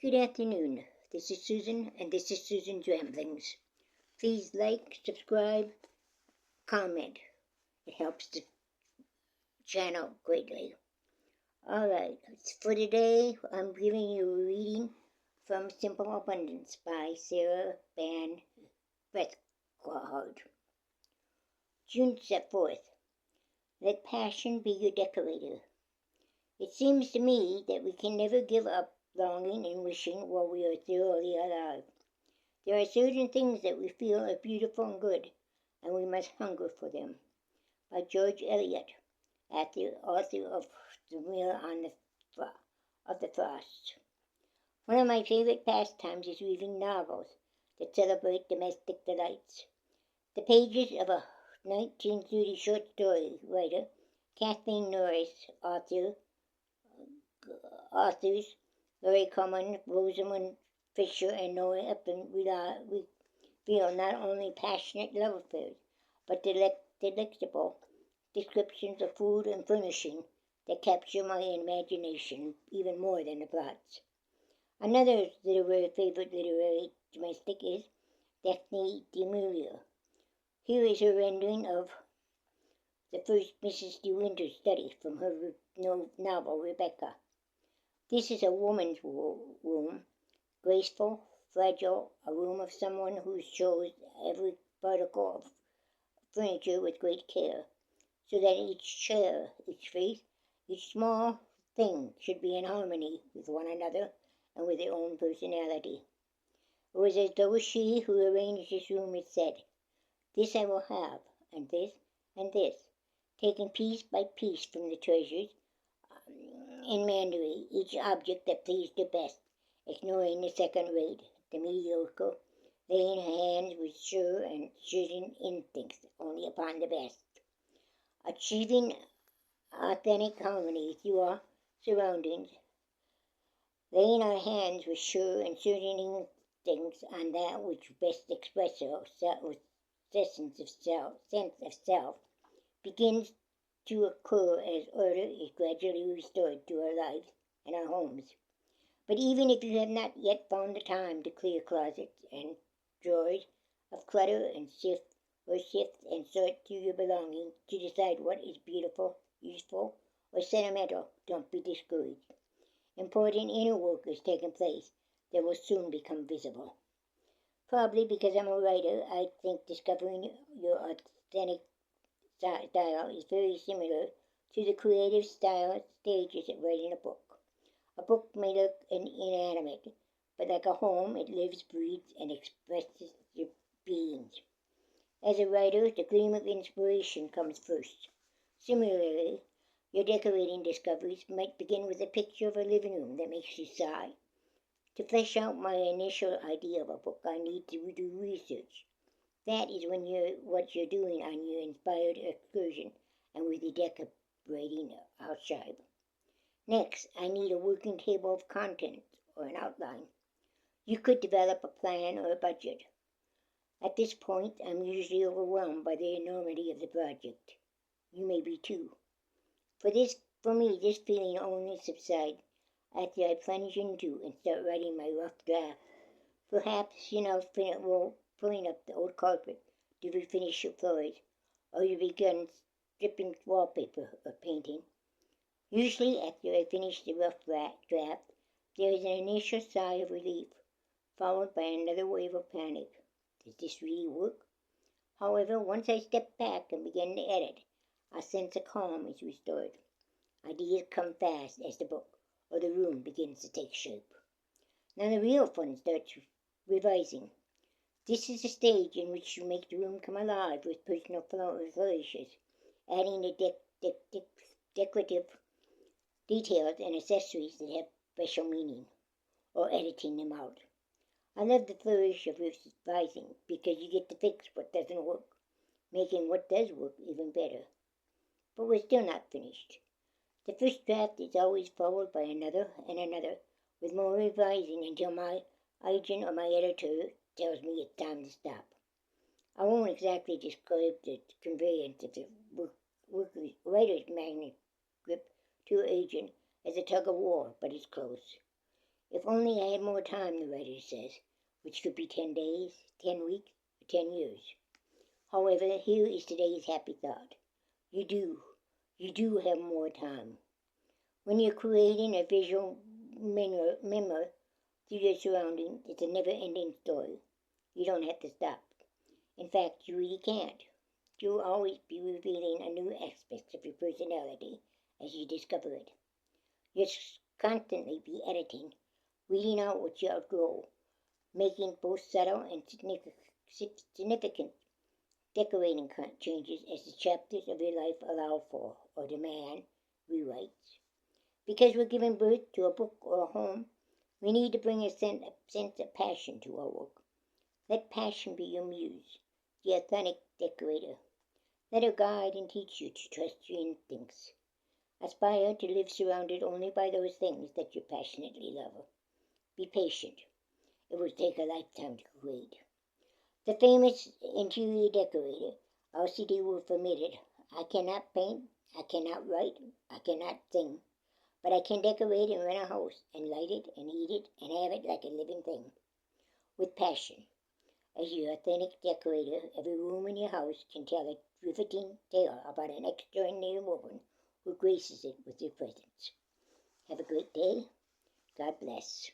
Good afternoon. This is Susan, and this is Susan's Ramblings. Please like, subscribe, comment. It helps the channel greatly. Alright, for today, I'm giving you a reading from Simple Abundance by Sarah Ban Breathnach. June 4th. Let passion be your decorator. It seems to me that we can never give up longing and wishing while we are thoroughly alive. There are certain things that we feel are beautiful and good, and we must hunger for them. By George Eliot, author of The Mirror of the Frost. One of my favorite pastimes is reading novels that celebrate domestic delights. The pages of a 1930 short story writer, Kathleen Norris, authors Laurie Common, Rosamund Fisher, and Noah Eppin reveal not only passionate love affairs, but delectable descriptions of food and furnishing that capture my imagination even more than the plots. Another favorite literary domestic is Daphne du Maurier. Here is her rendering of the first Mrs. De Winter's study from her novel Rebecca. This is a woman's room, graceful, fragile, a room of someone who chose every particle of furniture with great care, so that each chair, each face, each small thing should be in harmony with one another and with their own personality. It was as though she who arranged this room had said, "This I will have, and this, taking piece by piece from the treasures in Mandarin, each object that pleased her best, ignoring the second-rate, the mediocre, laying her hands with sure and certain instincts only upon the best, achieving authentic harmony through our surroundings, laying our hands with sure and certain instincts on that which best expresses our sense of self, begins to occur as order is gradually restored to our lives and our homes. But even if you have not yet found the time to clear closets and drawers of clutter and sift and sort through your belongings to decide what is beautiful, useful, or sentimental, don't be discouraged. Important inner work is taking place that will soon become visible. Probably because I'm a writer, I think discovering your authentic style is very similar to the creative stages of writing a book. A book may look inanimate, but like a home, it lives, breathes, and expresses your beings. As a writer, the gleam of inspiration comes first. Similarly, your decorating discoveries might begin with a picture of a living room that makes you sigh. To flesh out my initial idea of a book, I need to do research. That is what you're doing on your inspired excursion and with your decorating outside. Next, I need a working table of contents or an outline. You could develop a plan or a budget. At this point, I'm usually overwhelmed by the enormity of the project. You may be too. For me, this feeling only subsides after I plunge into and start writing my rough draft. Perhaps, pulling up the old carpet to refinish your floors, or you begin stripping wallpaper or painting. Usually, after I finish the rough draft, there is an initial sigh of relief, followed by another wave of panic. Does this really work? However, once I step back and begin to edit, a sense of calm is restored. Ideas come fast as the book or the room begins to take shape. Now the real fun starts revising. This is the stage in which you make the room come alive with personal flourishes, adding the decorative details and accessories that have special meaning, or editing them out. I love the flourish of revising because you get to fix what doesn't work, making what does work even better. But we're still not finished. The first draft is always followed by another and another, with more revising until my agent or my editor tells me it's time to stop. I won't exactly describe the conveyance of the writer's manuscript to her agent as a tug of war, but it's close. If only I had more time, the writer says, which could be 10 days, 10 weeks, or 10 years. However, here is today's happy thought. You do have more time. When you're creating a visual memory through your surroundings, it's a never-ending story. You don't have to stop. In fact, you really can't. You'll always be revealing a new aspect of your personality as you discover it. You'll constantly be editing, weeding out what you outgrow, making both subtle and significant decorating changes as the chapters of your life allow for or demand rewrites. Because we're giving birth to a book or a home, we need to bring a sense of passion to our work. Let passion be your muse, the authentic decorator. Let her guide and teach you to trust your instincts. Aspire to live surrounded only by those things that you passionately love. Be patient. It will take a lifetime to create. The famous interior decorator, R.C.D. Wolf, admitted, I cannot paint, I cannot write, I cannot sing, but I can decorate and run a house and light it and heat it and have it like a living thing. With passion. As your authentic decorator, every room in your house can tell a riveting tale about an extraordinary woman who graces it with your presence. Have a great day. God bless.